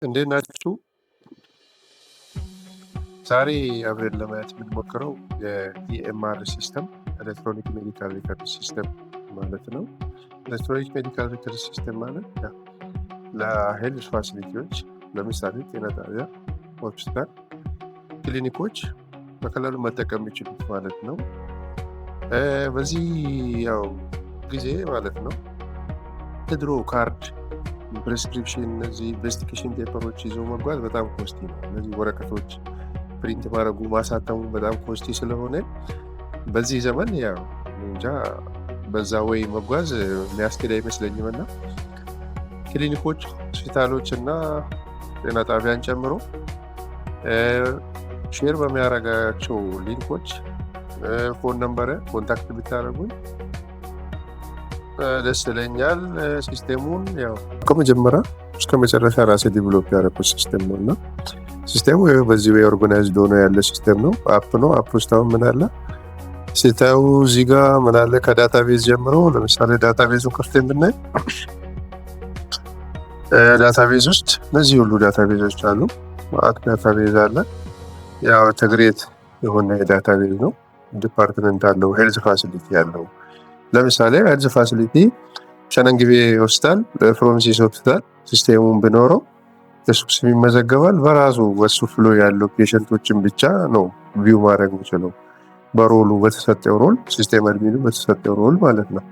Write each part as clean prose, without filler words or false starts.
እንዴት ናችሁ? ዛሬ አብረን ለማየት የምንሞክረው የኢኤምአር ሲስተም ኤሌክትሮኒክ ሜዲካል ሪከርድ ሲስተም ማለት ነው። ኤሌክትሮኒክ ሜዲካል ሪከርድ ሲስተም ማለት ለሄልዝ ፋሲሊቲዎች ለምሳሌ ጤና ጣቢያ፣ ሆስፒታል፣ ክሊኒኮች በቀላሉ መጠቀም የሚችሉት ማለት ነው። በዚህ ጊዜ ማለት ነው የድሮ ካርድ ፕሬስክሪፕሽን እነዚህ ኢንቨስቲጌሽን ፔፐሮች ይዘው መጓዝ በጣም ኮስቲ ነው። እነዚህ ወረቀቶች ፕሪንት ማድረጉ ማሳተሙ በጣም ኮስቲ ስለሆነ በዚህ ዘመን እንጃ በዛ ወይ መጓዝ የሚያስኬድ አይመስለኝም እና ክሊኒኮች፣ ሆስፒታሎች እና ጤና ጣቢያን ጨምሮ ሼር በሚያደርጋቸው ሊንኮች ፎን ነምበር ኮንታክት ብታደርጉኝ ደስ ይለኛል። ሲስቴሙን ከመጀመሪያ እስከ መጨረሻ ራሴ ዲቨሎፕ ያደረኩት ሲስተም ነው እና ሲስተሙ በዚህ ወይ ኦርጋናይዝድ ሆኖ ያለ ሲስተም ነው። አፕ ነው። አፕ ውስጥ አሁን ምን አለ ሲታዩ እዚህ ጋር ምን አለ ከዳታቤዝ ጀምሮ ለምሳሌ ዳታቤዙን ከፍተን ብናይ ዳታቤዝ ውስጥ እነዚህ ሁሉ ዳታቤዞች አሉ። ማለት ዳታቤዝ አለ። ኢንተግሬት የሆነ ዳታቤዝ ነው። ዲፓርትመንት አለው። ሄልዝ ፋሲሊቲ ያለው ለምሳሌ ሄልዝ ፋሲሊቲ ሸነንግቤ ሆስፒታል፣ ፍሮምሲስ ሆስፒታል ሲስቴሙን ብኖረው እሱ ስም ይመዘገባል። በራሱ ወሱ ፍሎ ያለው ፔሸንቶችን ብቻ ነው ቪው ማድረግ የሚችለው በሮሉ በተሰጠው ሮል ሲስቴም አድሚኑ በተሰጠው ሮል ማለት ነው።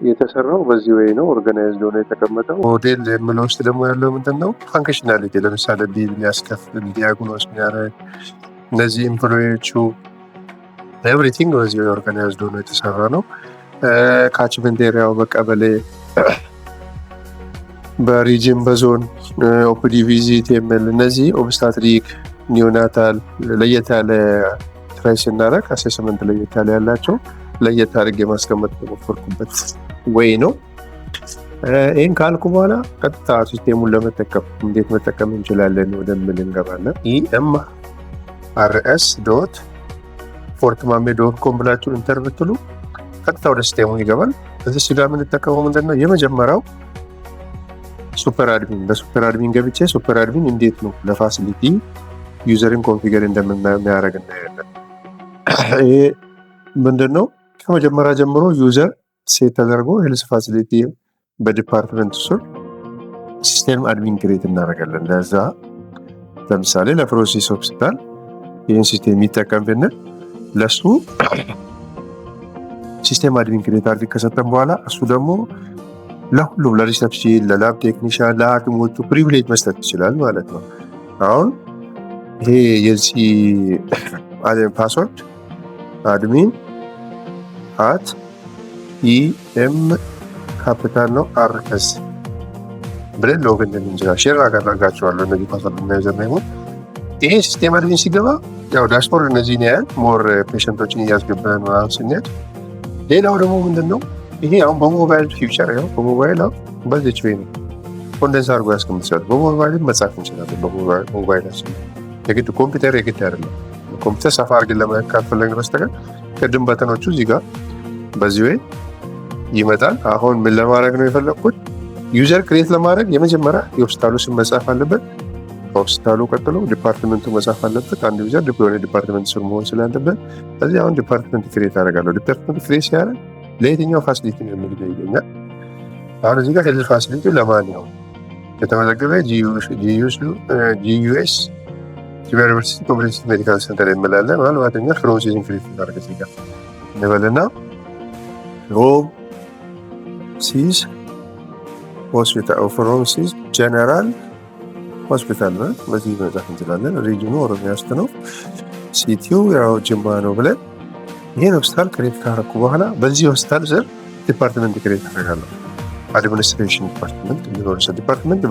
የተሰራው በዚህ ወይ ነው። ኦርጋናይዝድ ሆኖ የተቀመጠው ሞዴል የምለው ውስጥ ደግሞ ያለው ምንድነው ፋንክሽናሊቲ ለምሳሌ ቢል የሚያስከፍል ዲያግኖስ የሚያደርግ እነዚህ ኤምፕሎዮቹ ኤቭሪቲንግ በዚህ ወይ ኦርጋናይዝድ ሆኖ የተሰራ ነው። ካችመንት ኤሪያው በቀበሌ በሪጅን በዞን ኦፒዲ ቪዚት የሚል እነዚህ ኦብስታትሪክ ኒዮናታል ለየት ያለ ትራይ ስናደርግ አሴስመንት ለየት ያለ ያላቸው ለየት አድርጌ ማስቀመጥ የሞከርኩበት ወይ ነው። ይህን ካልኩ በኋላ ቀጥታ ሲስቴሙን ለመጠቀም እንዴት መጠቀም እንችላለን ወደምል እንገባለን። EMRS fortmame.com ብላችሁ ኢንተር ብትሉ ቀጥታ ወደ ሲስቴሙ ይገባል። እዚህ ሲጋ የምንጠቀመው ምንድነው የመጀመሪያው ሱፐር አድሚን። በሱፐር አድሚን ገብቼ ሱፐር አድሚን እንዴት ነው ለፋሲሊቲ ዩዘርን ኮንፊገር እንደምናደርግ እናያለን። ይሄ ምንድነው ከመጀመሪያ ጀምሮ ዩዘር ሴት ተደርጎ ሄልዝ ፋሲሊቲ በዲፓርትመንት ስር ሲስተም አድሚን ክሬት እናደርጋለን። ለዛ ለምሳሌ ለፕሮሲስ ሆስፒታል ይህን ሲስተም የሚጠቀም ብንል ለሱ ሲስተም አድሚን ክሬት አድርገን ከሰጠን በኋላ እሱ ደግሞ ለሁሉም ለሪሰፕሽን፣ ለላብ ቴክኒሻን፣ ለሐኪሞቹ ፕሪቪሌጅ መስጠት ይችላል ማለት ነው። አሁን ይሄ የዚህ ፓስወርድ አድሚን @EM ካፒታል ነው RS ብለን ሎግን እንጀራ ሼር አደርጋችኋለሁ። እነዚህ ፓስወርድ እና ዩዘር ኔም ይሄ ሲስተም አድሚን ሲገባ ዳሽቦርድ እነዚህ ነው ያል ሞር ፔሸንቶችን እያስገባን ማለት ስንሄድ ሌላው ደግሞ ምንድነው ይሄ አሁን በሞባይል ፊውቸር በሞባይል በዚች ወይ ነው ኮንደንስ አድርጎ ያስቀምጣል። በሞባይል መጻፍ እንችላለን። በሞባይላችን የግድ ኮምፒውተር የግድ አይደለም። ኮምፒውተር ሰፋ አድርገን ለማካፈል በስተቀር ቅድም በተኖቹ እዚህ ጋር በዚህ ወይ ይመጣል። አሁን ምን ለማድረግ ነው የፈለኩት ዩዘር ክሬት ለማድረግ የመጀመሪያ የሆስፒታሉ ስም መጻፍ አለበት። ከሆስፒታሉ ቀጥሎ ዲፓርትመንቱ መጻፍ አለበት። አንድ ዩዘር ዲፓርትመንት ስር መሆን ስላለበት ስለዚህ አሁን ዲፓርትመንት ክሬት አደርጋለሁ። ዲፓርትመንት ክሬት ሲያደርግ ለየትኛው ፋሲሊቲ ነው የሚል ይገኛል። አሁን እዚህ ጋር ሄልዝ ፋሲሊቲ ለማን ነው የተመዘገበ GUS ዩኒቨርሲቲ ኮምፕሬሄንሲቭ ሜዲካል ሴንተር የሚላለ ማለት ነው። ፍሮምሲስ ክሬት አደረገ ሲጋ ነበልና ፍሮምሲስ ሆስፒታል ፍሮምሲስ ጀነራል ሆስፒታል ነው። በዚህ መጻፍ እንችላለን። ሪጅኑ ኦሮሚያ ውስጥ ነው። ሲቲው ጅማ ነው ብለን ይሄን ሆስፒታል ክሬት ካደረኩ በኋላ በዚህ ሆስፒታል ስር ዲፓርትመንት ክሬት አደርጋለሁ። አድሚኒስትሬሽን ዲፓርትመንት ዩኒቨርሲቲ ዲፓርትመንት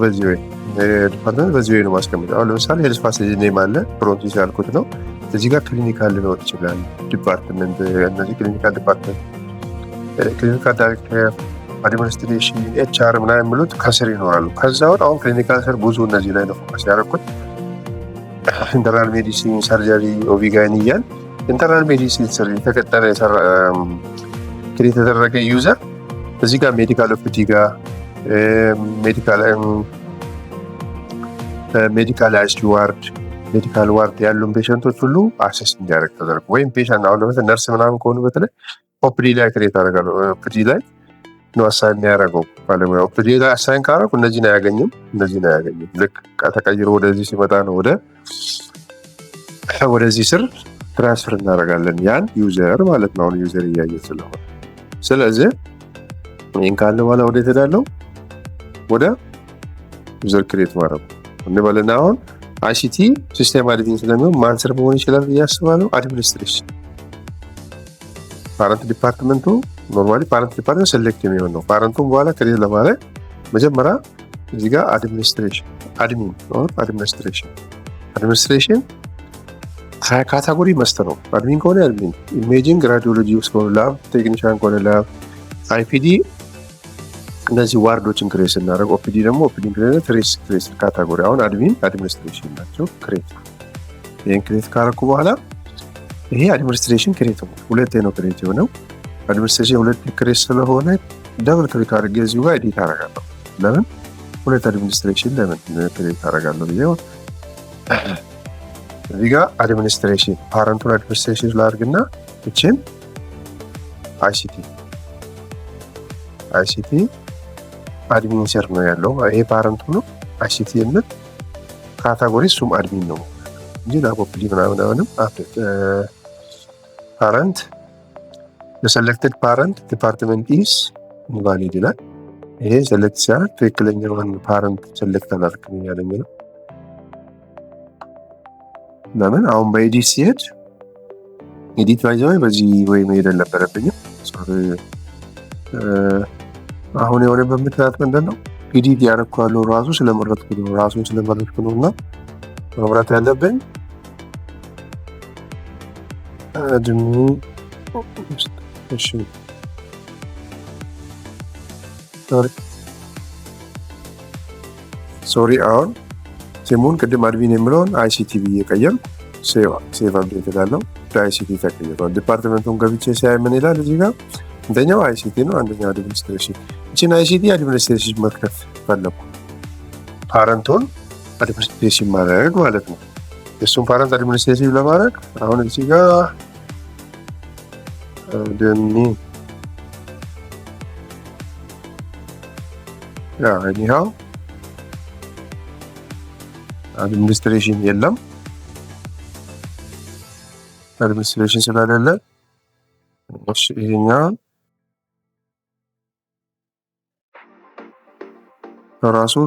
በዚህ ወይ ነው ማስቀመጥ። አሁን ለምሳሌ ሄልዝ ፋሲሊቲ ኔም አለ ፕሮንሲስ ያልኩት ነው። እዚህ ጋር ክሊኒካል ሊኖር ይችላል ዲፓርትመንት እነዚህ ክሊኒካል ዲፓርትመንት ክሊኒካል ዳይሬክተር፣ አድሚኒስትሬሽን፣ HR ምናምን የሚሉት ከስር ይኖራሉ። ከዛ ወጥ አሁን ክሊኒካል ስር ብዙ እነዚህ ላይ ነው ፎከስ ያደረኩት። ኢንተርናል ሜዲሲን፣ ሰርጀሪ፣ ኦቢጋይን እያል ኢንተርናል ሜዲሲን ስር የተቀጠረ ክሬት የተደረገ ዩዘር እዚህ ጋር ሜዲካል ኦፒዲ ጋር ሜዲካል ሜዲካላይዝድ ዋርድ ሜዲካል ዋርድ ያሉን ፔሸንቶች ሁሉ አክሰስ እንዲያደርግ ተደርጎ ወይም ፔሸንት አሁን ለምሳሌ ነርስ ምናምን ከሆኑ በተለይ ኦፒዲ ላይ ክሬት አደርጋለሁ። ኦፒዲ ላይ ነው አሳይን የሚያደርገው ባለሙያ። ኦፒዲ ላይ አሳይን ካደረጉ እነዚህን አያገኝም። ልክ ተቀይሮ ወደዚህ ሲመጣ ነው ወደዚህ ስር ትራንስፈር እናደርጋለን። ያን ዩዘር ማለት ነው። አሁን ዩዘር እያየ ስለሆነ ስለዚህ ይህን ካለ በኋላ ወደ ትሄዳለው ወደ ዩዘር ክሬት ማድረጉ እንበልና አሁን አይሲቲ ሲስተም አድሚን ስለሚሆን ማን ስር መሆን ይችላል ብዬ አስባለሁ። አድሚኒስትሬሽን ፓረንት ዲፓርትመንቱ ኖርማሊ ፓረንት ዲፓርትመንት ሴሌክት የሚሆን ነው። ፓረንቱን በኋላ ክሬት ለማድረግ መጀመሪያ እዚህ ጋር አድሚኒስትሬሽን ካታጎሪ መስጠት ነው። አድሚን ከሆነ አድሚን፣ ኢሜጂንግ ራዲዮሎጂ ውስጥ ከሆነ ላብ፣ ቴክኒሻን ከሆነ ላብ፣ አይፒዲ እነዚህ ዋርዶችን ክሬት ስናደርግ ኦፒዲ ደግሞ ኦፒዲ ትሬስ ካታጎሪ አሁን አድሚኒስትሬሽን ናቸው። ክሬት ይህን ክሬት ካረኩ በኋላ ይሄ አድሚኒስትሬሽን ክሬት ነው። ሁለቴ ነው ክሬት የሆነው። አድሚኒስትሬሽን ሁለት ክሬት ስለሆነ ደብል ክሬት አድርጌ እዚሁ ጋር ኤዲት አደርጋለሁ። ለምን ሁለት አድሚኒስትሬሽን ለምን ክሬት አደርጋለሁ ብዬ እዚህ ጋር አድሚኒስትሬሽን ፓረንቱን አድሚኒስትሬሽን ላድርግና እችን አይሲቲ አድሚን ስር ነው ያለው። ይሄ ፓረንቱ ነው። አይሲቲ የምል ካታጎሪ እሱም አድሚን ነው እንጂ ላቦፕሊ ምናምንም ፓረንት የሰሌክትድ ፓረንት ዲፓርትመንት ኢስ ኢንቫሊድ ይላል። ይሄ ሴሌክት ሲያደርግ ትክክለኛውን ፓረንት ሴሌክት አላደርግም እያለኝ ነው። ለምን አሁን በኤዲት ሲሄድ ኤዲት ባይዘው በዚህ ወይ መሄድ አልነበረብኝም። አሁን የሆነበት ምክንያት ምንድን ነው? ኤዲት ያደረኩ ያለው ራሱን ስለመረጥኩ ነው እና መምረጥ ያለብኝ ሶሪ አሁን ሲሙን ቅድም አድሚን የምለውን አይሲቲ ብዬ ቀየር ሴቭ አፕዴት እላለሁ። አይሲቲ ተቀይሯል። ዲፓርትመንቱን ገብቼ ሲያይ ምን ይላል? እዚህ ጋር አንደኛው አይሲቲ ነው፣ አንደኛው አድሚኒስትሬሽን። እችን አይሲቲ አድሚኒስትሬሽን መክተት ፈለኩ። ፓረንቱን አድሚኒስትሬሽን ማድረግ ማለት ነው። የእሱን ፓረንት አድሚኒስትሬሽን ለማድረግ አሁን እዚህ ጋር ኒሃው አድሚኒስትሬሽን የለም። አድሚኒስትሬሽን ስላሌለ ይሄኛውን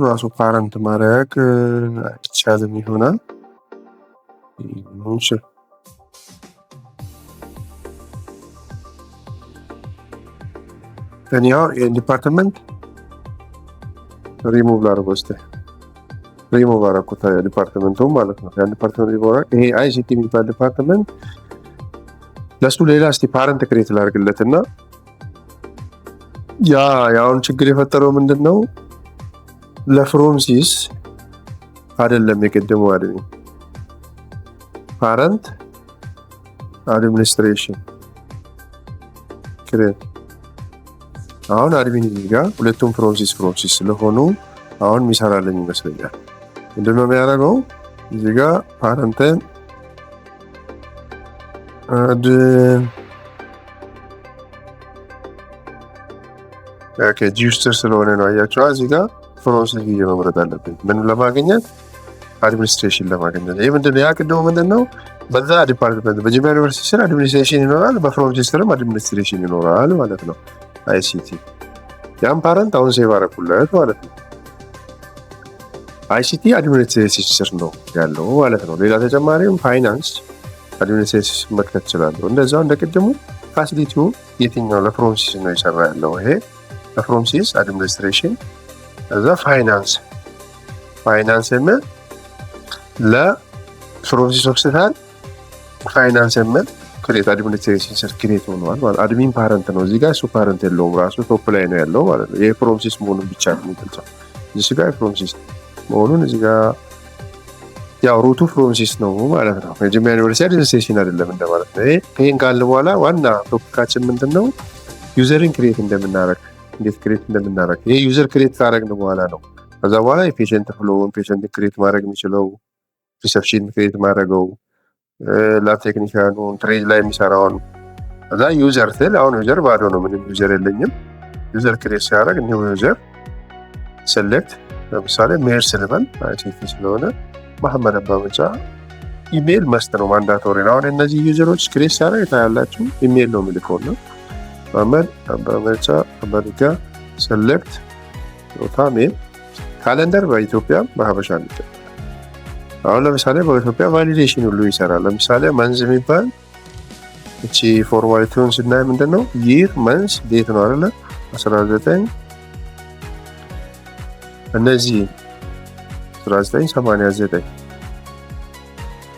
ራሱ ፓረንት ማድረግ አይቻልም ይሆናል። እኒያው የዲፓርትመንት ሪሙቭ ላድርገው እስኪ። ሪሙቭ አደረኩት ዲፓርትመንቱን ማለት ነው። ያን ዲፓርትመንት ሪሙቭ ይሄ አይሲቲ የሚባል ዲፓርትመንት ለሱ ሌላ እስቲ ፓረንት ክሬት ላድርግለትና ያውን ችግር የፈጠረው ምንድነው? ለፍሮምሲስ አይደለም የቀደመው አድሚን ፓረንት አድሚኒስትሬሽን ክሬት አሁን አድሚን ጋር ሁለቱም ፍሮምሲስ ስለሆኑ አሁን የሚሰራልኝ ይመስለኛል። ምንድነው የሚያደርገው? እዚህ ጋር ፓረንትን ጂውስተር ስለሆነ ነው። አያቸዋ እዚህ ጋር ፍሮምሲስ ብዬ መምረጥ አለብኝ። ምን ለማግኘት? አድሚኒስትሬሽን ለማግኘት። ይህ ምንድነው? ያ ቅድሞ ምንድነው? በዛ ዲፓርትመንት በጅማ ዩኒቨርሲቲ ስር አድሚኒስትሬሽን ይኖራል፣ በፍሮምሲስ ስርም አድሚኒስትሬሽን ይኖራል ማለት ነው። አይሲቲ ያን ፓረንት አሁን ሴቭ አደረኩለት ማለት ነው። አይሲቲ አድሚኒስትሬሽን ስር ነው ያለው ማለት ነው። ሌላ ተጨማሪም ፋይናንስ አድሚኒስትሬሽን መክተት ይችላለሁ። እንደዛው እንደቅድሙ ፋሲሊቲው የትኛው ለፍሮምሲስ ነው የሰራ ያለው? ይሄ ለፍሮምሲስ አድሚኒስትሬሽን፣ እዛ ፋይናንስ የምል ለፍሮምሲስ ሆስፒታል ፋይናንስ የምል ክሬት አድሚኒስትሬሽን ስር ክሬት ሆኗል ማለት አድሚን ፓረንት ነው። እዚህ ጋር እሱ ፓረንት የለውም፣ ራሱ ቶፕ ላይ ነው ያለው ማለት ነው። ይሄ ፍሮምሲስ መሆኑን ብቻ ነው የሚገልጸው። እዚህ ጋር ፍሮምሲስ መሆኑን እዚህ ጋር ያው ሩቱ ፍሮምሲስ ነው ማለት ነው። የጅማ ዩኒቨርሲቲ አድሚኒስትሬሽን አይደለም እንደማለት ነው። ይሄን ካለ በኋላ ዋና ቶፒካችን ምንድነው? ዩዘርን ክሬት እንደምናረግ፣ እንዴት ክሬት እንደምናረግ። ይሄ ዩዘር ክሬት ካረግን በኋላ ነው ከዛ በኋላ የፔሸንት ፍሎውን ፔሸንት ክሬት ማድረግ የሚችለው ሪሰፕሽን ክሬት ማድረገው ላብ ቴክኒሻኑን ትሬድ ላይ የሚሰራውን ከዛ ዩዘር ትል አሁን ዩዘር ባዶ ነው ምንም ዩዘር የለኝም ዩዘር ክሬት ሲያደርግ ኒው ዩዘር ሴሌክት ለምሳሌ ሜርስ ልበል አይሲቲ ስለሆነ መሐመድ አባመጫ ኢሜል መስጠት ነው ማንዳቶሪ ነው። አሁን እነዚህ ዩዘሮች ክሬት ሲያደርግ ታያላችሁ ኢሜል ነው የሚልከው ነው መሐመድ አባመጫ አባዲጋ ሴሌክት ዶታ ሜል ካሌንደር በኢትዮጵያ በሀበሻ ነው። አሁን ለምሳሌ በኢትዮጵያ ቫሊዴሽን ሁሉ ይሰራል። ለምሳሌ መንዝ የሚባል እቺ ፎርማሊቲውን ስናይ ምንድነው ይር መንዝ ዴት ነው አይደለ 19 እነዚህ 1989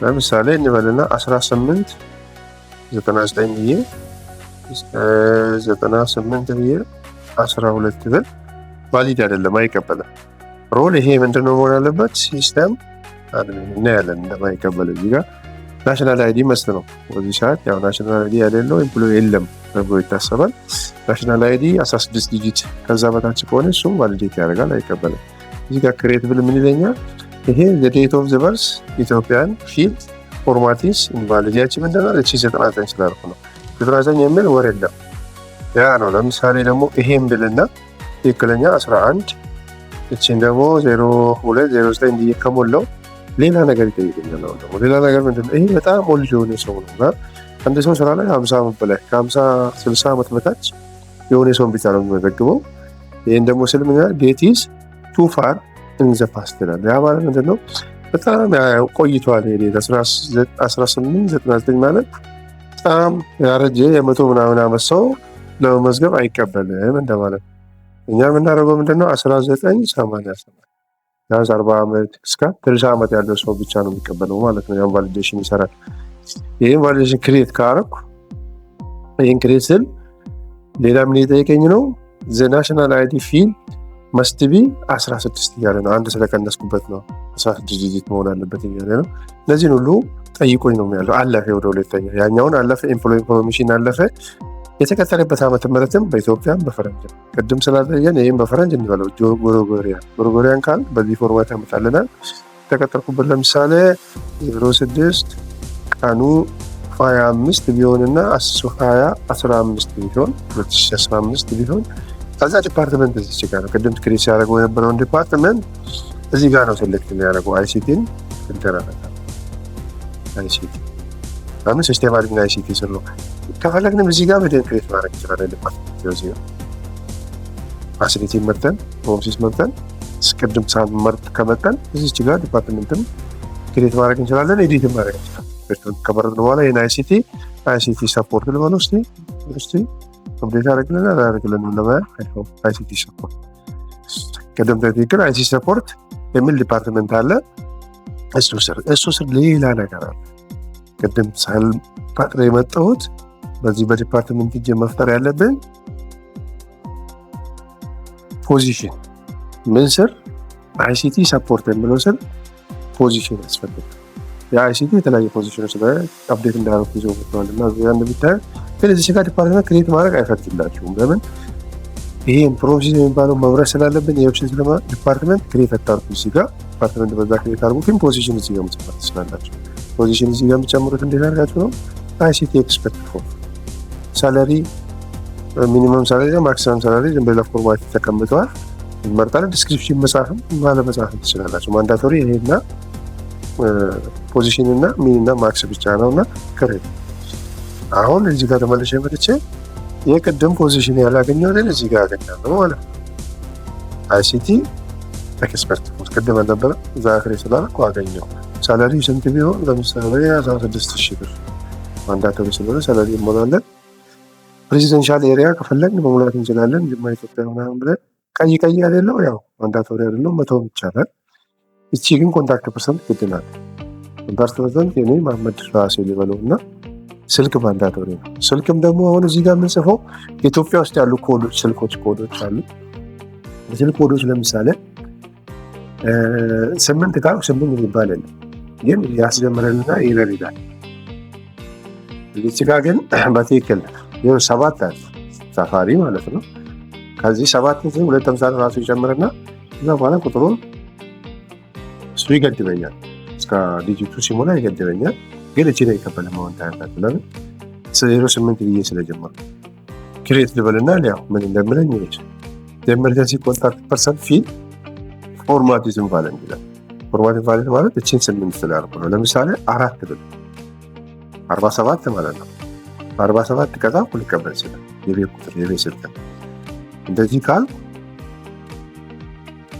ለምሳሌ እንበልና 18 99 ብዬ 98 ብዬ 12 ብል ቫሊድ አይደለም አይቀበልም። ሮል ይሄ ምንድነው መሆን ያለበት ሲስተም እና ያለን እንደማይቀበል እዚህ ጋር ናሽናል አይዲ መስት ነው። በዚህ ሰዓት ያው ናሽናል አይዲ ያለው ኤምፕሎይ የለም ተብሎ ይታሰባል። ናሽናል አይዲ 16 ዲጂት ከዛ በታች ከሆነ እሱም ቫሊዴት ያደርጋል አይቀበልም። እዚህ ጋር ክሬት ብል ምን ይለኛል ይሄ the date of the birth ኢትዮጵያን ፊልድ ፎርማቲስ ኢንቫሊድ ያቺ ምንድነው እቺ 99 ስላልኩ ነው 99 የሚል ወር የለም ያ ነው። ለምሳሌ ደግሞ ይሄን ብልና ትክክለኛ 11 እቺን ደግሞ 0209 ብዬ ከሞላው ሌላ ነገር ይጠይቀኛል። ደግሞ ሌላ ነገር ምንድነው ይሄ በጣም ኦልድ የሆነ ሰው ነው እና አንድ ሰው ስራ ላይ 50 ዓመት በላይ ከ50 60 ዓመት በታች የሆነ ሰው ብቻ ነው የሚመዘግበው። ይሄን ደግሞ ስልምኛ ዴት ኢዝ ቱ ፋር ኢን ዘ ፓስት ይላል። ያ ማለት ምንድነው በጣም ቆይቷል። ይሄ 1899 ማለት በጣም ያረጀ የመቶ ምናምን ዓመት ሰው ለመመዝገብ አይቀበልም እንደማለት። እኛ የምናደርገው ምንድነው 1987 ያዝ 40 ዓመት እስከ 30 ዓመት ያለው ሰው ብቻ ነው የሚቀበለው ማለት ነው። ያን ቫሊዴሽን ይሰራል። ይሄን ቫሊዴሽን ክሬት ካረኩ ይሄን ክሬት ስል ሌላ ምን ይጠይቀኝ ነው ዘ ናሽናል አይዲ ፊልድ መስት ቢ 16 እያለ ነው። አንድ ስለቀነስኩበት ነው 16 ዲጂት መሆን አለበት እያለ ነው። እነዚህን ሁሉ ጠይቆኝ ነው ያለው። አለፈ ወደ ሁለተኛ ያኛውን አለፈ ኤምፕሎይ ኢንፎርሜሽን አለፈ። የተከተለበት ዓመተ ምህረትም በኢትዮጵያም በፈረንጅ ቅድም ስላደረገን ይሄን በፈረንጅ እንበለው ጎርጎሪያን ካል በዚህ ፎርማት ያመጣልናል። ተቀጠርኩበት ለምሳሌ 06 ቀኑ 25 ቢሆንና 2015 ቢሆን 2015 ቢሆን ከዛ ዲፓርትመንት እዚህ ጋር ነው ቅድም ክሬት ያደረገው የነበረውን ዲፓርትመንት እዚህ ጋር ነው ሴሌክት የሚያደርገው አይሲቲን እንተራራታ አይሲቲ አሁን ሲስተም አድሚን አይሲቲ ስለሆነ ከፈለግንም እዚህ ጋር በደንብ ክሬት ማድረግ ይችላል። ዲፓርትመንት እዚህ ነው ፋሲሊቲ መርጠን ፕሮሰስ መርጠን ስቀድም ሳንመርጥ ከመጠን እዚህ ጋር ዲፓርትመንትም ክሬት ማድረግ እንችላለን። ኤዲት ማድረግ እንችላለን። ከመረጥን በኋላ ይሄን አይሲቲ ሰፖርት ልበለው እስቲ አፕዴት አድርገን ለማለት አይሲቲ ሰፖርት ቀደም ተጠቅቀን አይሲቲ ሰፖርት የሚል ዲፓርትመንት አለ። እሱ ስር ሌላ ነገር አለ። ቀደም ሳል ፓትሪ የመጣሁት በዚህ በዲፓርትመንት እጅ መፍጠር ያለብን ፖዚሽን ምን ስር አይሲቲ ሰፖርት የሚለው ስር ፖዚሽን ያስፈልጋል። የአይሲቲ የተለያዩ ፖዚሽኖች ላይ አፕዴት እንዳደረጉ ይዘው መጥተዋልና እዚያ እንደምታዩ ግን እዚህ ጋር ዲፓርትመንት ክሬት ማድረግ አይፈቅድላችሁም። ለምን ይሄን ፕሮሰስ የሚባለው መብረር ስላለብን የኦፕሽን ዲፓርትመንት ክሬት አታርጉ። እዚህ ጋር ዲፓርትመንት በዛ ክሬት አድርጉ። ግን ፖዚሽን እዚህ ጋር መጨመር ትችላላችሁ። ፖዚሽን እዚህ ጋር የምትጨምሩት እንዴት አድርጋችሁ ነው? አይሲቲ ኤክስፐርት ፎር ሳላሪ ሚኒመም ሳላሪ ማክሲመም ሳላሪ ዝም ብለ ፎርማት ተቀምጠዋል። እንመርጣለን። ዲስክሪፕሽን መጻፍም ባለ መጻፍም ትችላላችሁ። ማንዳቶሪ ይሄና ፖዚሽን እና ሚን እና ማክስ ብቻ ነውና ክሬት። አሁን እዚህ ጋር ተመልሼ መጥቼ የቀደም ፖዚሽን ያላገኘሁትን እዚህ ጋር አገኛለሁ ማለት ነው። አይሲቲ ኤክስፐርት ፎር ቀደም ነበር እዛ ክሬት ስላልኩ አገኘሁ። ሳላሪ ስንት ቢሆን ለምሳሌ 16000 ብር ማንዳቶሪ ስለሆነ ሳላሪ እንሞላለን። ፕሬዚደንሻል ኤሪያ ከፈለግን መሙላት እንችላለን። ጅማ ኢትዮጵያ ምናምን ብለን ቀይ አይደለም ያው ማንዳቶሪ አይደለም መተው ይቻላል። እቺ ግን ኮንታክት ፐርሰንት ግድናል። ኮንታክት ፐርሰንት የኔ መሐመድ ራሴ ሊበለውና ስልክ ማንዳቶሪ ነው። ስልክም ደግሞ አሁን እዚህ ጋር የምንጽፈው ኢትዮጵያ ውስጥ ያሉ ኮዶች ስልኮች ኮዶች አሉ። ስልክ ኮዶች ለምሳሌ 8 ጋር 8 ይባላል ግን ያስጀምረንና ይረዳል። እዚህ ጋር ግን በትክክል ይሄው 7 አለ ሳፋሪ ማለት ነው። ከዚህ 7 ሁለት ተምሳሌ ራሱ ይጨምርና ከዛ በኋላ ቁጥሩን እሱ ይገድበኛል። እስከ ዲጂቱ ሲሞላ ይገድበኛል። ግን እቺ ላይ ይከፈለ መሆን ታያላችሁ። ለምን 08 ብዬ ስለጀመርኩ ክሬት ልበልና ያው ምን እንደምለኝ ይሄድ የኤመርጀንሲ ኮንታክት ፐርሰን ፊልድ ፎርማት ኢዝ ኢንቫሊድ ይላል። ፎርማት ኢንቫሊድ ማለት እቺን 8 ስላልኩ ነው። ለምሳሌ 4 ብል 47 ማለት ነው። 47 ከዛ ሊቀበል ይችላል። የቤት ቁጥር የቤት ስልክ እንደዚህ ካል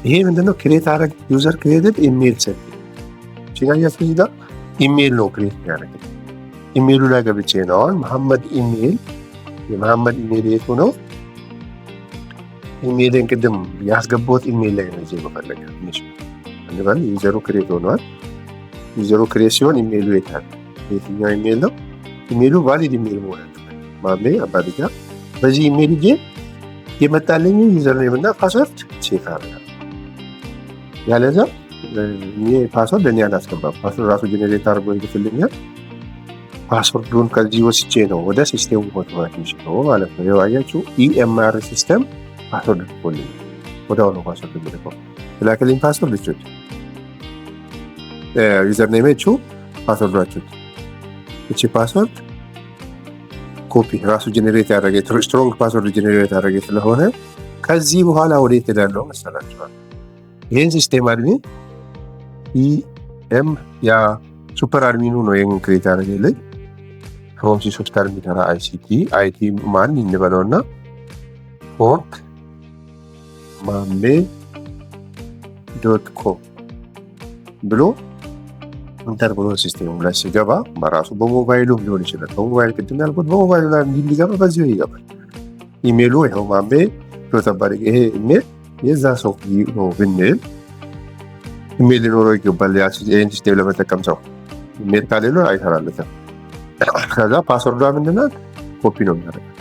ይሄ ምንድነው ክሬት አረግ ዩዘር ክሬትድ ኢሜል ሴት ሲጋያስ ይዛ ኢሜል ነው ክሬት ያደርጋል። ኢሜሉ ላይ ገብቼ ነው አሁን መሐመድ ኢሜል የመሐመድ ኢሜል የት ነው? ኢሜልን ቅድም ያስገባሁት ኢሜል ላይ ነው እዚህ መፈለግ ትንሽ አንደባል ዩዘሩ ክሬት ሆኗል። ዩዘሩ ክሬት ሲሆን ኢሜሉ የታል? የትኛው ኢሜል ነው? ኢሜሉ ቫሊድ ኢሜል መሆን አለበት። ማሜ አባዲጋ በዚህ ኢሜል ije የመጣልኝ ዩዘር ኔም እና ፓስወርድ ቼክ አደረጋለሁ። ያለዛ እኔ ፓስወርድ እኔ አላስገባም። ፓስወርድ ራሱ ጄኔሬት አድርጎ ይልክልኛል። ፓስወርዱን ከዚህ ወስጄ ነው ወደ ሲስተሙ ማውጣት የሚችለው ማለት ነው። ያው አያችሁ ኢኤምአር ሲስተም ፓስወርድ ልኮልኝ ወዲያው ነው ፓስወርድ ልኮ ላከልኝ። ፓስወርድ ልጆች ዩዘር ኔማችሁ ፓስወርዳችሁ እቺ ፓስወርድ ኮፒ ራሱ ጄኔሬት ያደረገ ስትሮንግ ፓስወርድ ጄኔሬት ያደረገ ስለሆነ ከዚህ በኋላ ወዴት ሄዳለሁ መሰላችሁ? ይሄን ሲስተም አድሚን ኢኤም ያ ሱፐር አድሚኑ ነው ይሄን ክሬት ያደረገልኝ። ሆም ሶፍትዌር የሚሰራ አይቲ ማን እንበለውና ፎርክ ማሜ.com ብሎ ኢንተር ብሎ ሲስተሙ ላይ ሲገባ በራሱ በሞባይሉ ሊሆን ይችላል። በሞባይል ቅድም ያልኩት በሞባይሉ ላይ እንዲገባ በዚሁ ይገባል። ኢሜሉ ይሄው ማሜ.ተባሪ ይሄ ኢሜል የዛ ሰው ነው ብንል ኢሜል ሊኖረው ይገባል። ያ ሲስተም ለመጠቀም ሰው ኢሜል ካሌለው አይሰራለትም። ከዛ ፓስወርዷ ምንድነው ኮፒ ነው የሚያደርገው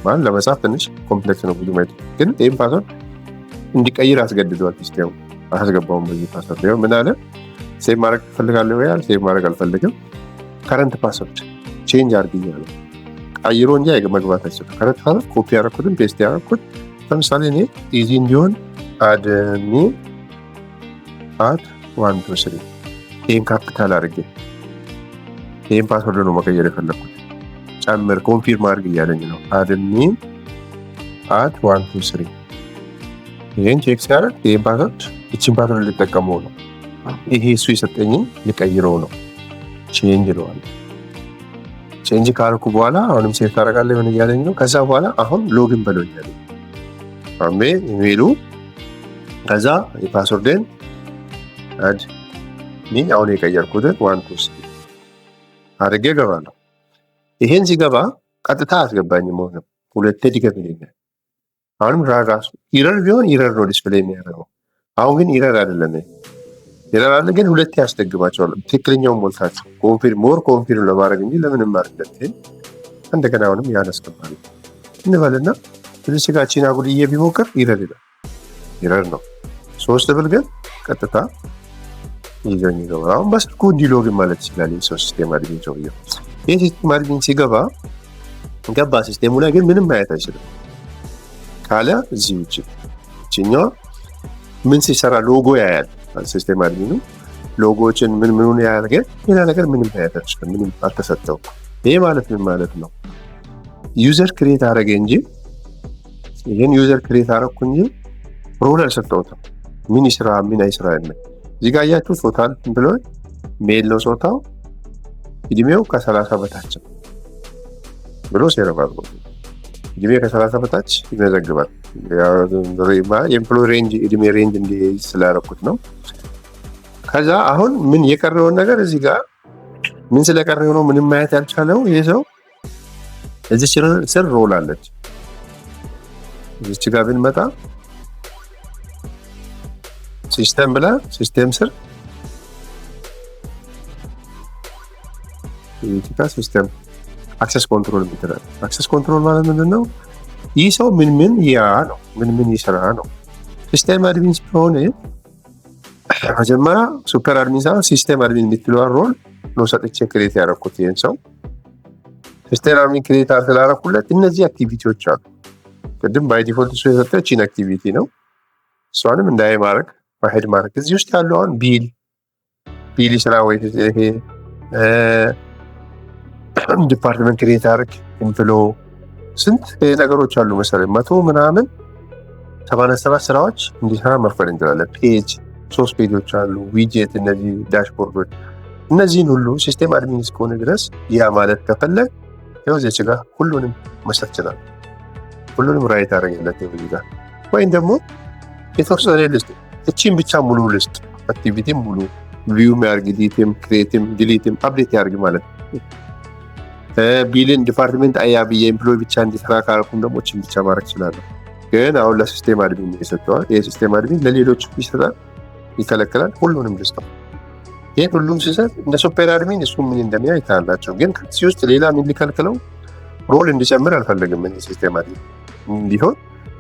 ማለት ለመጻፍ ትንሽ ኮምፕሌክስ ነው ብዙ ማለት ግን ይሄን ፓስወርድ እንዲቀይር አስገድዷል ሲስተሙ። አስገባውም በዚህ ፓስወርድ ነው ምን አለ ሴቭ ማድረግ ፈልጋለሁ ያል ሴቭ ማድረግ አልፈልግም ከረንት ፓስወርድ ቼንጅ አድርጊያለሁ ቀይሮ እንጂ መግባት አይችልም። ከረንት ፓስወርድ ኮፒ ያደረኩትን ፔስት ያደረኩት ለምሳሌ እኔ ኢዚ እንዲሆን admin@123 ይሄን ካፒታል አድርጌ ይሄን ፓስወርድ ነው መቀየር የፈለኩት ጨምር ኮንፊርም አድርግ እያለኝ ነው። admin@123 ይሄን ቼክ ሲያደርግ ይሄን ፓስወርድ እቺን ፓስወርድ ልጠቀመው ነው። ይሄ እሱ የሰጠኝን ልቀይረው ነው። ቼንጅ ነው። ቼንጅ ካልኩ በኋላ አሁንም ሴቭ ታደርጋለህ ምን እያለኝ ነው። ከዛ በኋላ አሁን ሎጊን በለው እያለኝ አሜ ኢሜሉ ከዛ የፓስወርድን admin አሁን የቀየርኩትን 123 አድርጌ ገባለሁ። ይሄን ሲገባ ቀጥታ አስገባኝም ሆነ ሁለቴ ድገምልኛል። አሁንም ራሱ ኢረር ቢሆን ኢረር ነው ዲስፕሌይ የሚያደርገው። አሁን ግን ኢረር አይደለም። ኢረር አለ ግን ሁለቴ ያስደግማቸዋል። ትክክለኛውን ሞልታችሁ ኮንፊርም ለማድረግ እንጂ ለምንም ማድረግ እንደገና አሁንም ያነስከባል እንበልና ስለዚህ ጋር ቺና ጉድዬ ቢሞክር ኢረር ይላል። ኢረር ነው 3 ብል ግን ቀጥታ ይዘኝ ነው። አሁን በስልኩ ዲሎግን ማለት ይችላል። ሲስተም አድሚን ነው። ይሄ ሲስተም አድሚን ሲገባ ገባ ሲስተሙ ላይ ግን ምንም ማየት አይችልም ካለ እዚህ ውጪ እቺኛው ምን ሲሰራ ሎጎ ያያል። ሲስተም አድሚኑ ሎጎዎችን ምኑን ያያል። ሌላ ነገር ምንም ማየት አይችልም። ምንም አልተሰጠው። ይሄ ማለት ምን ማለት ነው? ዩዘር ክሬት አደረገ እንጂ ይሄን ዩዘር ክሬት አደረኩ እንጂ ሮል አልሰጠውትም። ምን ይስራ ምን አይስራ አይደለም። እዚህ ጋር ያያችሁ ቶታል ብሎ ሜል ነው ጾታው እድሜው ከ30 በታች ብሎ ሲረባው እድሜ ከ30 በታች ይመዘግባል። ያው የኤምፕሎይ ሬንጅ እድሜ ሬንጅ እንደ ስላረኩት ነው። ከዛ አሁን ምን የቀረውን ነገር እዚህ ጋር ምን ስለቀረው ነው ምንም ማየት ያልቻለው ይሄ ሰው እዚህ ስር ሮል አለች። እዚህ ጋር ብንመጣ ሲስተም ብላ ሲስተም ስር ይሄ ሲስተም አክሰስ ኮንትሮል ይባላል። አክሰስ ኮንትሮል ማለት ምንድነው? ይህ ሰው ምን ያ ነው ምን ይሰራ ነው። ሲስተም አድሚን ሲሆን መጀመሪያ ሱፐር አድሚን ሳይሆን ሲስተም አድሚን የምትለው ሮል ነው ሰጥቼ ክሬት ያደረኩት። ይሄን ሰው ሲስተም አድሚን ክሬት አድርገላኩለት እነዚህ አክቲቪቲዎች አሉ። ቅድም ባይ ዲፎልት እሱ የሰጠችን አክቲቪቲ ነው። እሷንም እንዳይ ማድረግ ዋሂድ ማድረግ እዚህ ውስጥ ያለው አሁን ቢል ስራ ወይ ይሄ ዲፓርትመንት ክሬት አድርግ ኢንፍሎ ስንት ነገሮች አሉ መሰለኝ 100 ምናምን 77 ስራዎች እንዲሰራ መፍቀድ እንችላለን። ፔጅ 3 ፔጆች አሉ፣ ዊጀት፣ እነዚህ ዳሽቦርዶች፣ እነዚህን ሁሉ ሲስተም አድሚን እስከሆነ ድረስ ያ ማለት ከፈለግ ያው እዚህ ጋር ሁሉንም መስራት ይችላል። ሁሉንም ራይት አደረገለት እዚህ ጋር ወይም ደግሞ የተወሰነ ሊስት እቺን ብቻ ሙሉ ሊስት አክቲቪቲ ሙሉ ቪው ያርግ፣ ዲቴም ክሬቲም ዲሊትም አፕዴት ያርግ ማለት ነው። ቢልን ዲፓርትመንት አያብዬ ኤምፕሎይ ብቻ እንዲሰራ ካርኩም ደግሞ እቺን ብቻ ማድረግ ይችላል። ግን አሁን ለሲስተም አድሚን ይሰጣል። የሲስተም አድሚን ለሌሎች ይሰጣል፣ ይከለከላል። ሁሉንም ሊስት ይሄ ሁሉም ሲሰጥ እንደ ሱፐር አድሚን እሱ ምን እንደሚያ ይታላቸው። ግን ከዚህ ውስጥ ሌላ ምን ሊከለክለው ሮል እንዲጨምር አልፈለግም። እኔ ሲስተም አድሚን እንዲሆን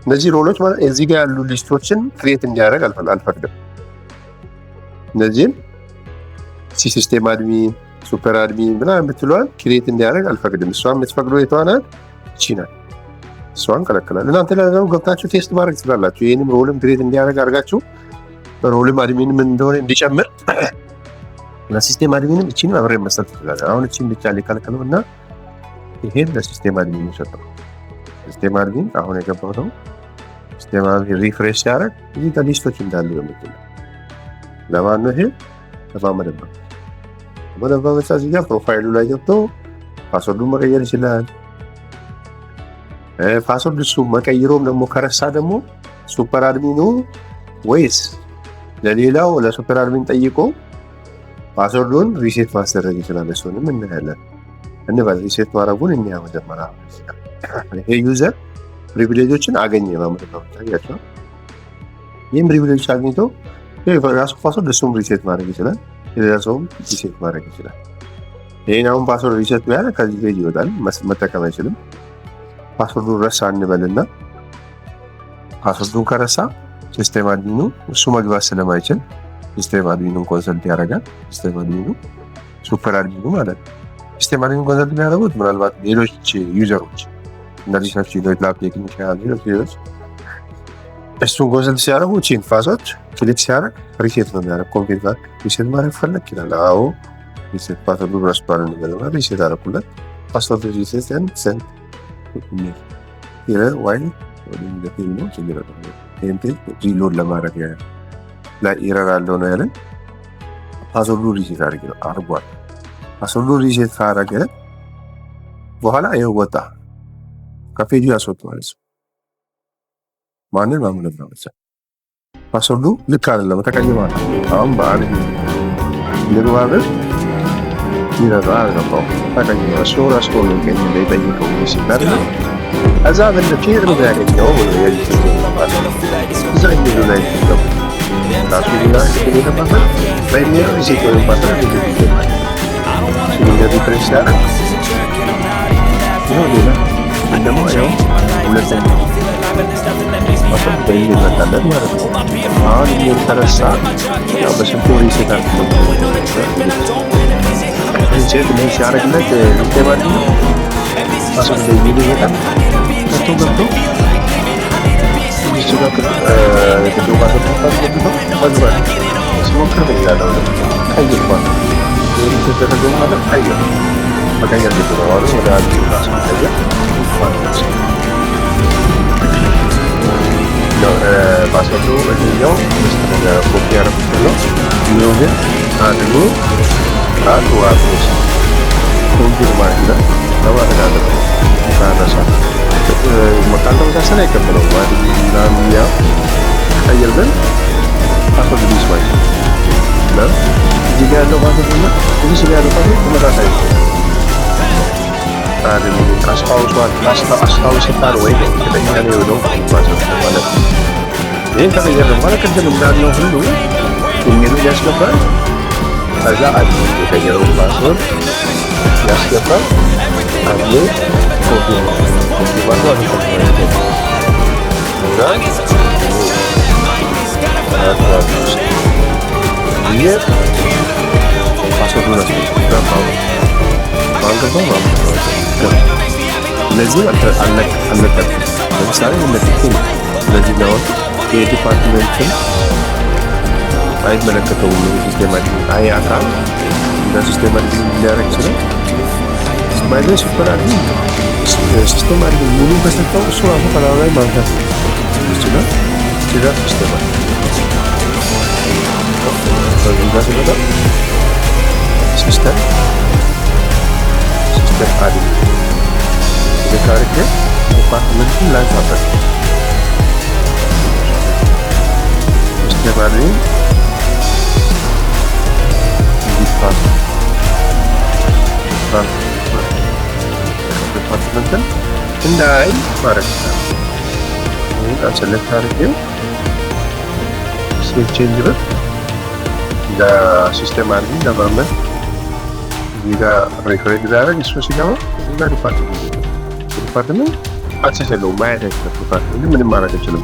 እነዚህ ሮሎች ማለት እዚህ ጋር ያሉ ሊስቶችን ክሬት እንዲያደርግ አልፈቅድም። እነዚህን ሲስተም አድሚን ሱፐር አድሚን ምናምን ብትሏል ክሬት እንዲያደርግ አልፈቅድም። እሷን የምትፈቅደው የተዋናል ይችላል፣ እሷን ከለከላል። እናንተ ለነገሩ ገብታችሁ ቴስት ማድረግ ትችላላችሁ። ይሄንም ሮልም ክሬት እንዲያደርግ አድርጋችሁ ሮልም አድሚን ምን እንደሆነ እንዲጨምር ለሲስተም አድሚንም እቺን አብሬ መስጠት ትችላላችሁ። አሁን እቺን ብቻ ሊከለከለው እና ይሄን ለሲስተም አድሚን ይሰጣል። ሲስተም አድሚን አሁን የገባው ነው። ሲስተም አድሚን ሪፍሬሽ ያደርግ እዚህ ጋር ሊስቶች እንዳሉ የምትሉ ለማን ነው? ይሄ ተፋመደባ ወደባበሳ እዚህ ጋር ፕሮፋይሉ ላይ ገብቶ ፓስወርዱን መቀየር ይችላል። ፓስወርድ እሱ መቀየሩም ደግሞ ከረሳ ደግሞ ሱፐር አድሚኑ ወይስ ለሌላው ለሱፐር አድሚን ጠይቆ ፓስወርዱን ሪሴት ማስደረግ ይችላል። እሱንም እናያለን። እንበል ሪሴት ማድረጉን እኛ መጀመሪያ ይሄ ዩዘር ፕሪቪሌጆችን አገኘ ማለት ነው። ታያችሁ ይህም ፕሪቪሌጅ አግኝቶ የራሱ ፓስወርድ እሱም ሪሴት ማድረግ ይችላል፣ የሌላ ሰውም ሪሴት ማድረግ ይችላል። ይህን አሁን ፓስወርድ ሪሴት ቢያደርግ ከዚህ ፔጅ ይወጣል፣ መጠቀም አይችልም። ፓስወርዱን ረሳ እንበልና ፓስወርዱን ከረሳ ሲስተም አድሚኑ እሱ መግባት ስለማይችል ሲስተም አድሚኑን ኮንሰልት ያደርጋል። ሲስተም አድሚኑ ሱፐር አድሚኑ ማለት ነው። ሲስተም አድሚኑ ኮንሰልት የሚያደርጉት ምናልባት ሌሎች ዩዘሮች እንደዚህ ሰፊ ላፕ ቴክኒሻል ሌሎች እሱን ኮንሰልት ሲያደርጉ ቺን ፓስወርድ ክሊክ ሲያደርግ ሪሴት ነው የሚያደርግ። ኮምፒውተር ሪሴት ማድረግ ፈለግ ይላል። አዎ ሪሴት ፓስወርዱ ረስቷል እንበልና ሪሴት አደረኩለት። ፓስወርድ ሪሴት ሰንት ይላል ወይ ወደ ፊልም ነው ችግር የለም። ቴምፕሌት ሪሎድ ለማድረግ ላይ ኤረር አለው ነው ያለን። ፓስወርዱ ሪሴት አድርጓል። ፓስወርዱ ሪሴት ካደረገ በኋላ ይኸው ወጣ፣ ከፔጁ ያስወጣዋል። ማንን ማምለጥ ነው መሰለኝ ፓስወርዱ ልክ አይደለም፣ ተቀይሯል። አሁን በአንድ ልግባበት ይረዳል ነው ተቀይሯል። ራሱ ነው ግን እንደጠይቀው ሲባል እዛ በለች ነው ያገኘው ነው ያለው እዛ ላይ ነው ራሱ ላይ የተባለ በሚያ ሪሴት ነው ባታል ይገኛል። ስለዚህ ፕሬሽር ነው ሌላ እንደሞ ያው ሁለተኛ አሁን በይመጣለን ማለት ነው። አሁን የተረሳ ያው በስልኩ ሪሴት አድርጎ ሪሴት ላይ ሲያደርግለት ይገባል ነው አሰብ ላይ ይሄዳል ገብቶ ይችላል የግዱ ባሰብ ሲሞክር ይላል አይገባም የተደረገው ማለት አይገባም መቀየር ይችላል ወደ አዲስ ራስ መቀየር ፓስወርዱ እዚያው ኮፒ ያደረኩት ነው። ይኸው ግን አድርጎ ራሱ ዋርዶስ ኮንፊርም ማድረግ ለማድረግ አለበት። ታነሳ መካን ተመሳሰል አይቀበለው ማድናሚያ ቀይር ግን ፓስወርድ ሊስ ማለት ነው። እዚህ ጋር ያለው ፓስወርድ እና እዚህ ስለ ያለው ፓስወርድ ተመሳሳይ ነው። ታዲያ አስታውስታል ወይ ከተኛለ ነው ፓስወርድ ማለት ነው። ይሄን ከቀየረ በኋላ ቅድም እንዳልነው ሁሉ ኢሜሉ ያስገባል። ከዛ አድሚን የቀየረው ፓስወርድ ያስገባል። አድሚን ኮፒ ባለው ይሄ ፓስወርዱ ነው ያስገባው ማንገባው ማለት ነው። ለዚህ አለቀ ለምሳሌ እንደዚህ ነው። ለዚህ ነው የዲፓርትመንትን አይመለከተውም። ሲስተም አድሚን አይ አካል እንደ ሲስተም አድሚን ሊያደርግ ይችላል። ባይዘን ሱፐር አድሚን ሲስተም አድሚን ሙሉ ከሰጠው እሱ ራሱ ከላዩ ላይ ማንሳት ይችላል። ሲስተም ሲስተም ሲስተም አድሚን የካሪክ ዲፓርትመንትን ላንሳበት ሲስተም አድሚን ዲፓርትመንትን እንዳይ ማድረግ ይችላል። ይህን ሰሌክት አድርጌው ሴቭ ቼንጅ ብል ለሲስተም አድሚን ለማመን እዚህ ጋር ሪኮሬክት ዛረግ እሱ ሲገባ እዚህ ጋር ዲፓርትመንት አክሰስ የለውም ማየት አይችልም። ዲፓርትመንት ምንም ማድረግ አይችልም።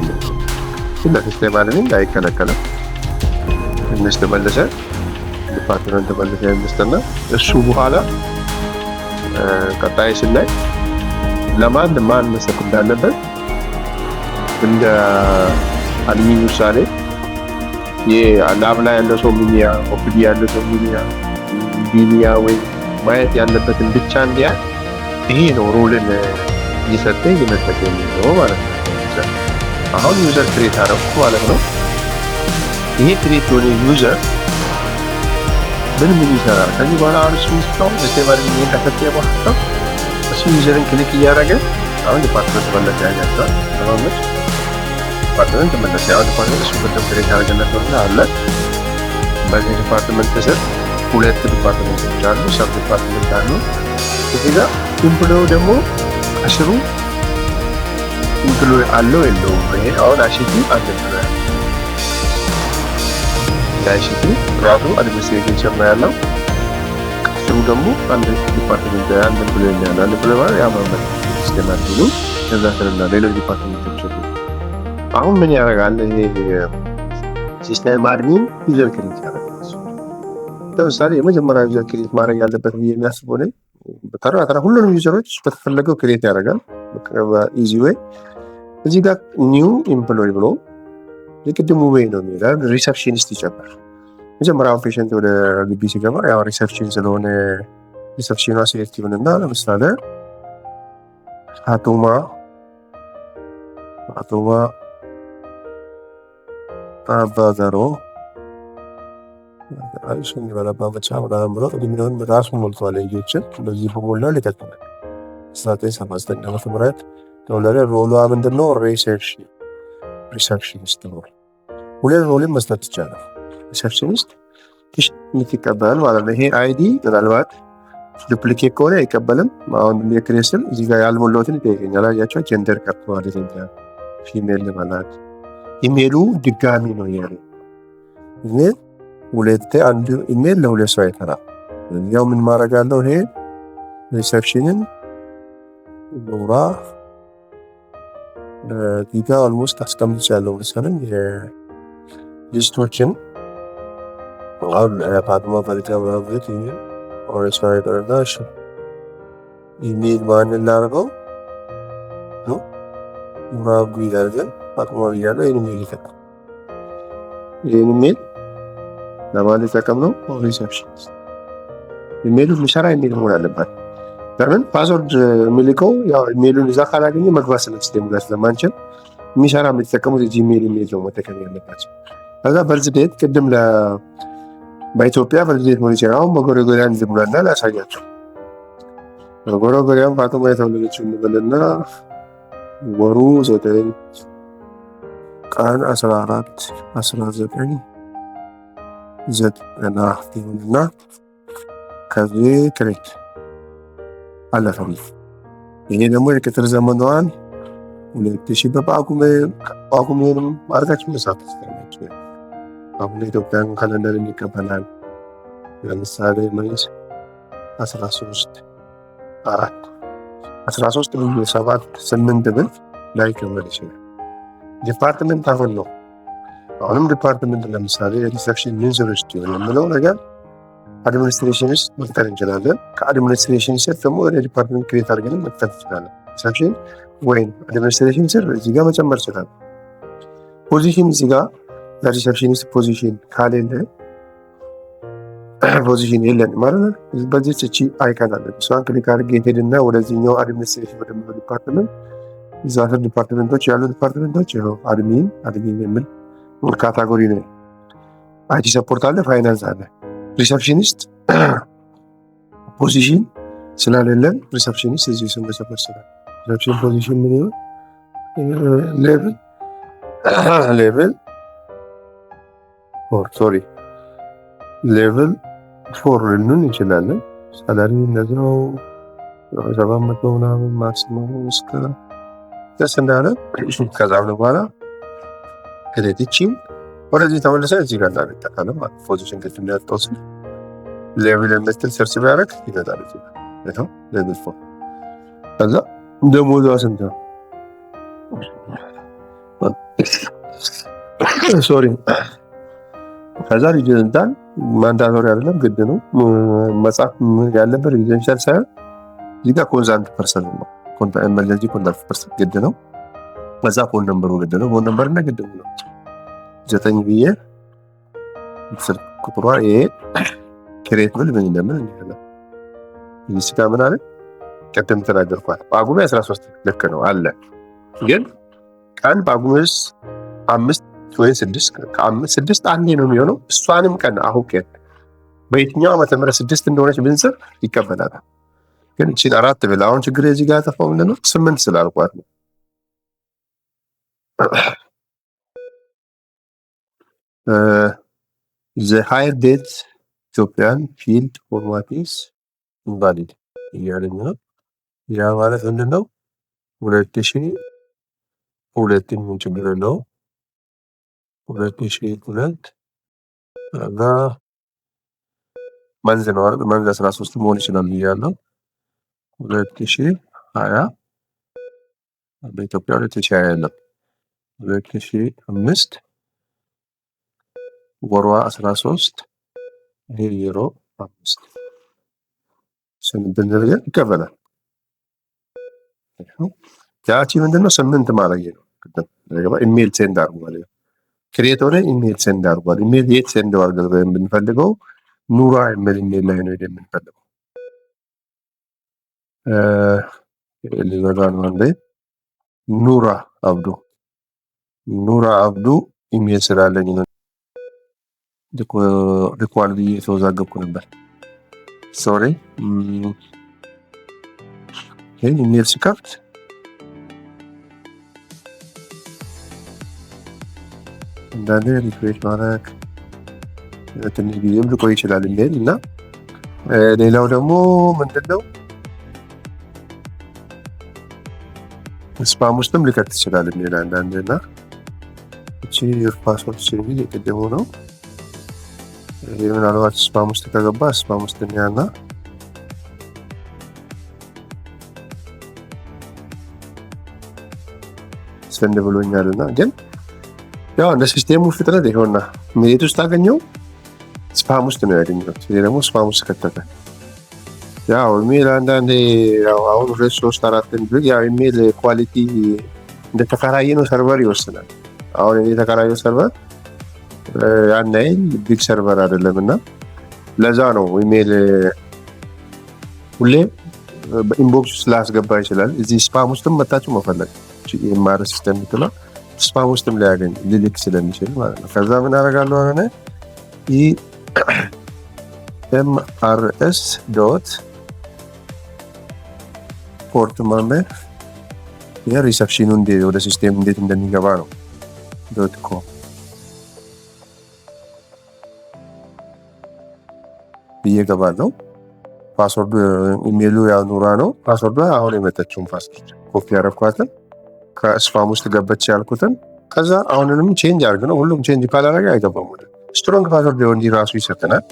ግን ለሲስተም አድሚን አይከለከልም። ትንሽ ተመለሰ ዲፓርትመንት ተመለሰ ይመስልና እሱ በኋላ ቀጣይ ስናይ ለማን መስጠት እንዳለበት እንደ አድሚን ውሳኔ የላብ ላይ ያለው ሰው ሚኒያ ኦፕዲ ያለው ሰው ሚኒያ ወይ ማየት ያለበትን ብቻ እንዲያ ይሄ ነው ሮልን እየሰጠ እየመጠቀም ነው ማለት ነው። አሁን ዩዘር ክሬት አደረኩ ማለት ነው። ይሄ ክሬት የሆነ ዩዘር ምን ይሰራል? ከዚህ በኋላ አርሱ ነው ለቴባሪ ምን ተከተ በኋላ እሱ ዩዘርን ክሊክ እያደረገ አሁን ዲፓርትመንት ተመለሰ ያያችኋል። ተማመች ዲፓርትመንት ተመለሰ ያው ዲፓርትመንት እሱ በደንብ ክሬት ያደረገለት ነው አለ። በዚህ ዲፓርትመንት ስር ሁለት ዲፓርትመንቶች አሉ፣ ሰብ ዲፓርትመንት አሉ። እዚህ ጋር ኢምፕሎይ ደግሞ አሽሩ ኢምፕሎይ አለው የለውም? ይሄ አሁን አሽቲ አንድ ነው ዳይሽቲ ራሱ አድሚኒስትሬሽን ቸርና ያለው ከስሩ ደግሞ አንድ ዲፓርትመንት አንድ ኢምፕሎይ ያለው አንድ ኢምፕሎይ ማለት ያማመት ሲስተም አድሚኑ ከዛ ስለና ሌሎች ዲፓርትመንቶች አሉ። አሁን ምን ያደርጋል? ይሄ ሲስተም አድሚን ዩዘር ክሬት ያደርጋል። ለምሳሌ የመጀመሪያ ዩዘር ክሬት ማድረግ ያለበት የሚያስበው ነው። በተራ ሁሉንም ዩዘሮች በተፈለገው ክሬት ያደርጋል በኢዚ ዌይ። እዚህ ጋር ኒው ኢምፕሎይ ብሎ የቅድሙ ወይ ነው የሚላል ሪሰፕሽኒስት ይጨምር። መጀመሪያው ፔሸንት ወደ ግቢ ሲገባ ያው ሪሰፕሽን ስለሆነ ሪሰፕሽኗ ሴሌክቲቭ እና ለምሳሌ አቶማ አባዛሮ አይሽን ይበላባ ብቻ ምናምን ብሎ እድሜውን ራሱ ሞልቷል። ልጆችን በዚህ በሞላ ሊቀጥላል 1979 ዓመተ ምህረት ተወለደ። ሮሏ ምንድነው? ሪሰፕሽኒስት ነው። ሁለት ሮልም መስጠት ይቻላል። ሪሰፕሽኒስት የምትቀበል ማለት ነው። ይሄ አይዲ ምናልባት ዱፕሊኬት ከሆነ አይቀበልም። አሁን የክሬስል እዚህ ጋር ያልሞላሁትን ይጠይቀኛል። አያቸው ጀንደር ቀርተዋል። ፊሜል ማለት ኢሜሉ ድጋሚ ነው ያለ ኢሜል ሁለት አንድ ኢሜል ለሁለት ሰው አይተናል። ያው ምን ማድረግ አለው? ይሄ ሪሰፕሽንን ኖራ ዲታ ኦልሞስት አስቀምጫለሁ መሰለኝ የሊስቶችን አሁን ፋጥማ ፈልጋ ብራብት ኢሜል ኦሬስራይደርና ኢሜል ማንን ላደርገው ነው ብራብ ይላል። ፋጥማ ይያለው ኢሜል ይፈታል። ኢሜል ለማን ተጠቀም ነው? ሪሰፕሽን ኢሜሉ የሚሰራ ኢሜል መሆን አለበት። ለምን ፓስወርድ የሚልከው ያው ኢሜሉን እዛ ካላገኘ መግባት ሲስተም ጋር ስለማንችል የሚሰራ የምትጠቀሙት የጂሜል ኢሜል ነው መጠቀም ያለባቸው። ከዛ በርዝ ዴት ቅድም በኢትዮጵያ በርዝ ዴት ሞልቼ አሁን በጎረጎሪያን ዝምራና ላሳያቸው። በጎረጎሪያን ፋጡማ የተወለደችው እንበልና ወሩ 9 ቀን 14 19 ዘጠና ይሁንና ከዚህ ክሬት አለፈም። ይሄ ደግሞ የቅጥር ዘመኗን 2000 በጳጉሜንም ማድረጋችን መሳት ይችላል። አሁን ኢትዮጵያን ካለንደር ይቀበላል። ለምሳሌ መንስ 13 7 8 ብል ላይ ከመል ይችላል። ዲፓርትመንት አሁን ነው። አሁንም ዲፓርትመንት ለምሳሌ ሪሰፕሽን ሚኒስትሮች ይሆን የምለው ነገር አድሚኒስትሬሽን ውስጥ መፍጠር እንችላለን። ከአድሚኒስትሬሽን ስር ደግሞ ወደ ዲፓርትመንት ክሬት አድርገን መክተት እንችላለን። ሪሰፕሽን ወይም አድሚኒስትሬሽን ስር እዚህ ጋር መጨመር ይችላል። ፖዚሽን እዚህ ጋር ሪሰፕሽኒስት ፖዚሽን ካሌለ ፖዚሽን የለን ማለት ነው። በዚህ እቺ አይካን አለ እሷን ክሊክ አድርጌ ሄድና ወደዚህኛው አድሚኒስትሬሽን ወደሚለው ዲፓርትመንት እዛ አስር ዲፓርትመንቶች ያሉ ዲፓርትመንቶች ይኸው አድሚን የሚል ካታጎሪ ነው። አይቲ ሰፖርት አለ፣ ፋይናንስ አለ። ሪሰፕሽኒስት ፖዚሽን ስላሌለን ሪሰፕሽኒስት እዚህ ስም ሰፖርት ስላለ ሪሰፕሽን ፖዚሽን ምን ይሆን ሌቭል ፎር ልንሆን እንችላለን። ሳላሪ እንደዛው 700 ምናምን ማክሲመም እስከ ደስ እንዳለ ከዛ በኋላ ከሌቲቺም ወደዚህ ተመልሰን እዚህ ጋር እናጠቃለን ማለት ፖዚሽን ከዚህ እንደያጣው ሌቭል የምትል ሰርች ቢያደርግ ይመጣል። እዚህ ሌቭል ፎር ከዛ ደሞዙ ስንት ነው? ሶሪ ከዛ ሪጅንታል ማንዳቶሪ አይደለም ግድ ነው መጻፍ ያለበት ሪጅንታል ሳይሆን እዚህ ጋር ኮንዛንት ፐርሰን ነው። ኤመርጀንሲ ኮንታክት ፐርሰን ግድ ነው። ከዛ ፎን ነምበሩ ግድ ነው። ፎን ነምበር እና ግድ ነው 9 ብዬ ስልክ ቁጥሯ ይሄ ክሬት ብል ምን እንደምን እንላለን። እዚህ ጋር ምን አለ ቀደም ተናገርኳል። ጳጉሜ 13 ልክ ነው አለ ግን ቀን ጳጉሜስ 5 ወይ 6 አንዴ ነው የሚሆነው። እሷንም ቀን አሁን ቀን በየትኛው ዓመተ ምህረት 6 እንደሆነች ብንጽፍ ይቀበላል። ግን እቺን 4 ብል አሁን ችግር እዚህ ጋር ተፋው ምንድነው 8 ስላልኳት ነው። the higher date Ethiopian field format is invalid እያለኝ ነው። ያ ማለት ምንድነው 2002 ምን ችግር ነው 2002 እና መንዝ ነው አይደል? መንዝ 13 መሆን ይችላል እያለው 2020 በኢትዮጵያ 2020 ነው 2005 ወሯ 13 ይሄ 05 ስንብን ነገር ይቀበላል። ያቺ ምንድነው 8 ማለት ነው። ኢሜል ሴንድ አድርጉ ማለት ነው። ክሬት ሆነ ኢሜል ሴንድ አድርጓል። ኢሜል የት ሴንድ አድርጓል የምንፈልገው ኑራ ኢሜል ላይ ነው የምንፈልገው። ለዛሬ ነው እንዴ ኑራ አብዱ ኢሜል ስላለኝ ነው ሪኳል ብዬ ተወዛገብኩ ነበር። ሶሪ ይሄን ኢሜል ስከፍት አንዳንዴ ሪፍሬሽ ማድረግ ትንሽ ጊዜም ሊቆይ ይችላል ኢሜል እና ሌላው ደግሞ ምንድነው ስፓም ውስጥም ሊከት ይችላል ኢሜል አንዳንዴ እና እቺ ፓስወርድ ሲንግ የቀደመው ነው። ይሄ ምናልባት ስፓም ውስጥ ከገባ ስፓም ውስጥ ያና ሰንድ ብሎኛልና ግን ያው እንደ ሲስተሙ ፍጥነት ይሆንና ሜት ውስጥ አገኘው ስፓም ውስጥ ነው ያገኘው። ይሄ ደግሞ ስፓም ውስጥ ከተተ ያው ኢሜል አንዳንዴ ያው አሁን 2-3-4 እንግዲህ ያው ኢሜል ኳሊቲ እንደ ተከራየ ነው ሰርቨር ይወስናል። አሁን እኔ ተከራየው ሰርቨር ያን አይል ቢግ ሰርቨር አይደለምና ለዛ ነው ኢሜል ሁሌ በኢንቦክስ ስላስገባ ይችላል። እዚህ ስፓም ውስጥም መታችሁ መፈለግ የማር ሲስተም ይጥላ ስፓም ውስጥም ሊያገኝ ሊልክ ስለሚችል ማለት ነው። ከዛ ምን አደርጋለሁ አሁን mrs.port ማንበር የሪሰፕሽኑ ወደ ሲስተም እንዴት እንደሚገባ ነው .com ይገባለው። ፓስወርዱ ኢሜሉ ያው ኑራ ነው። ፓስወርዱ አሁን የመጣችውን ፓስወርድ ኮፒ ያደረኳትን ከስፓም ውስጥ ገበች ያልኩትን ከዛ አሁንንም ቼንጅ አድርግ ነው። ሁሉም ቼንጅ ካላደረገ አይገባም። ወደ ስትሮንግ ፓስወርድ እንዲ ራሱ ይሰጠናል።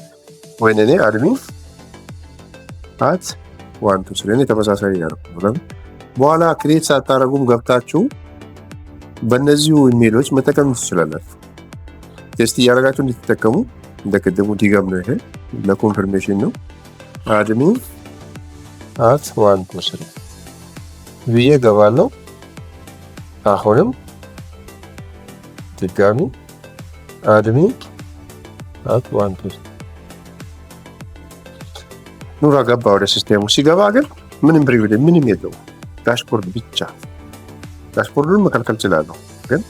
ወይኔ እኔ አድሚን @123 ተመሳሳይ ያደርጉ በኋላ ክሬት ሳታረጉም ገብታችሁ በእነዚሁ ኢሜሎች መጠቀም ትችላላችሁ። ቴስት እያደረጋችሁ እንድትጠቀሙ እንደቀደሙ ዲጋም ነው። ይሄ ለኮንፈርሜሽን ነው። አድሚን @123 ብዬ ገባለሁ። አሁንም ድጋሚ አድሚን @1 ኑራ ገባ ወደ ሲስተሙ። ሲገባ ግን ምንም ፕሪቪሌጅ ምንም የለው፣ ዳሽቦርድ ብቻ። ዳሽቦርዱን መከልከል እችላለሁ፣ ግን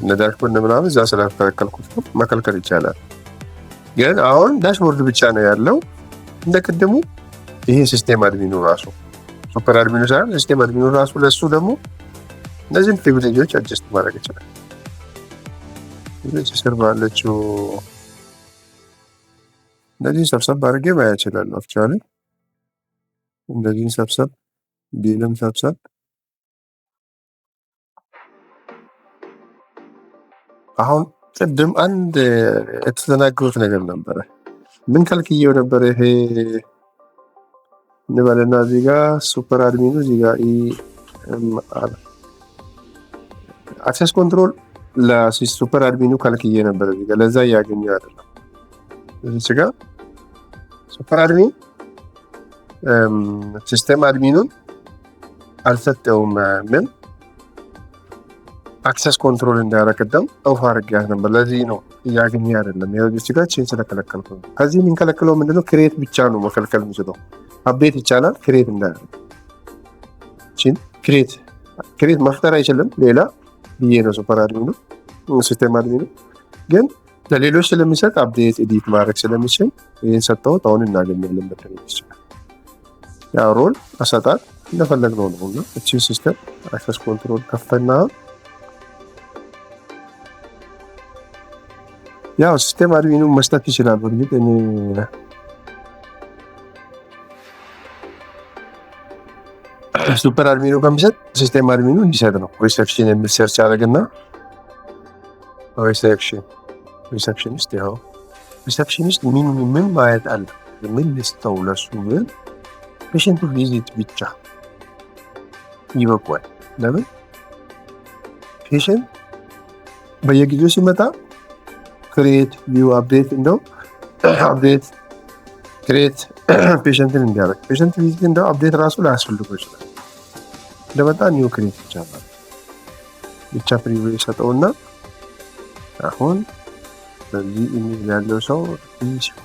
እነ ዳሽቦርድ ምናምን እዛ ስላልከለከልኩት መከልከል ይቻላል። ግን አሁን ዳሽቦርድ ብቻ ነው ያለው እንደ ቅድሙ። ይሄ ሲስተም አድሚኑ ራሱ ሱፐር አድሚኑ ሳይሆን ሲስተም አድሚኑ ራሱ ለሱ ደግሞ እነዚህን ፕሪቪሌጆች አጀስት ማድረግ ይችላል። እዚህ ስር ባለችው እንደዚህ ሰብሰብ አድርጌ ማየት እችላለሁ። አክቹዋሊ እንደዚህ ሰብሰብ ቢልም ሰብሰብ አሁን ቅድም አንድ የተዘናገሩት ነገር ነበረ። ምን ከልክዬው ነበረ? ይሄ እንበልና እዚህ ጋር ሱፐር አድሚኑ እዚህ ጋር አክሰስ ኮንትሮል ለሱፐር አድሚኑ ከልክዬ ነበረ። እዚህ ጋር ለዛ እያገኘው አይደለም። እዚህ ጋር ሱፐር አድሚን ሲስተም አድሚኑን አልሰጠውም። ምን አክሰስ ኮንትሮል እንዳያረቀደም ኦፍ አድርጌያት ነበር። ለዚህ ነው እያገኘ አይደለም። እዚህ ጋር ቼን ስለከለከልኩ ነው። ከዚህ የሚንከለከለው ምንድነው? ክሬት ብቻ ነው መከልከል የሚችለው። አፕዴት ይቻላል፣ ክሬት እንዳያደርግ ክሬት መፍጠር አይችልም። ሌላ ብዬ ነው ሱፐር አድሚኑ ሲስተም አድሚኑ ግን ለሌሎች ስለሚሰጥ አፕዴት ኤዲት ማድረግ ስለሚችል ይህን ሰጠሁት። አሁን እናገኛለን። በተለይ ይችላል ያው ሮል አሰጣጥ እንደፈለግነው ነው እና እቺን ሲስተም አክሰስ ኮንትሮል ከፍተና ያው ሲስተም አድሚኑ መስጠት ይችላል። በእርግጥ እኔ ሱፐር አድሚኑ ከሚሰጥ ሲስተም አድሚኑ እንዲሰጥ ነው። ሪሴፕሽን የሚል ሰርች አደረግና ሪሴፕሽኒስት ያው ሪሴፕሽኒስት ምን ማየት አለ ምን ልስተው ለሱ ግን ፔሸንቱ ቪዚት ብቻ ይበቃል። ለምን ፔሸንት በየጊዜው ሲመጣ ክሬት ቪው አፕዴት እንደው አፕዴት ክሬት ፔሸንትን እንዲያደርግ ፔሸንት ቪዚት እንደው አፕዴት ራሱ ላያስፈልገው ይችላል። እንደመጣ ኒው ክሬት ይቻላል ብቻ ፕሪቪሌጅ ሰጠውና አሁን በዚህ ኢሜል ያለው ሰው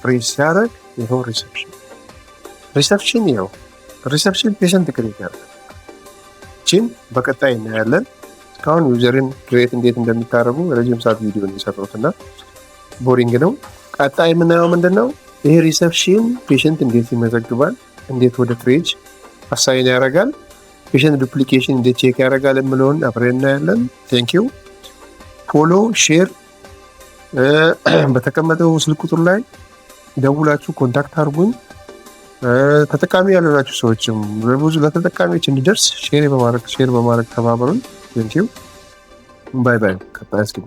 ፕሬስ ሲያደርግ ይኸው ሪሰፕሽን ይኸው ሪሰፕሽን ፔሸንት ክሬት ያደርጋል። ቺን በቀጣይ እናያለን። እስካሁን ዩዘርን ክሬት እንዴት እንደሚታረጉ ረጅም ሰዓት ቪዲዮ እንዲሰሩትና ቦሪንግ ነው። ቀጣይ የምናየው ምንድነው? ይሄ ሪሰፕሽን ፔሸንት እንዴት ይመዘግባል፣ እንዴት ወደ ትሬጅ አሳይን ያደርጋል፣ ፔሸንት ዱፕሊኬሽን እንዴት ቼክ ያደርጋል የምለውን አብረን እናያለን። ቴንኪው። ፎሎ ሼር በተቀመጠው ስልክ ቁጥር ላይ ደውላችሁ ኮንታክት አድርጉኝ። ተጠቃሚ ያልሆናችሁ ሰዎችም በብዙ ለተጠቃሚዎች እንዲደርስ ሼር በማድረግ ተባበሩን። ቴንኪው። ባይ ባይ። ቀጣይ እስኪ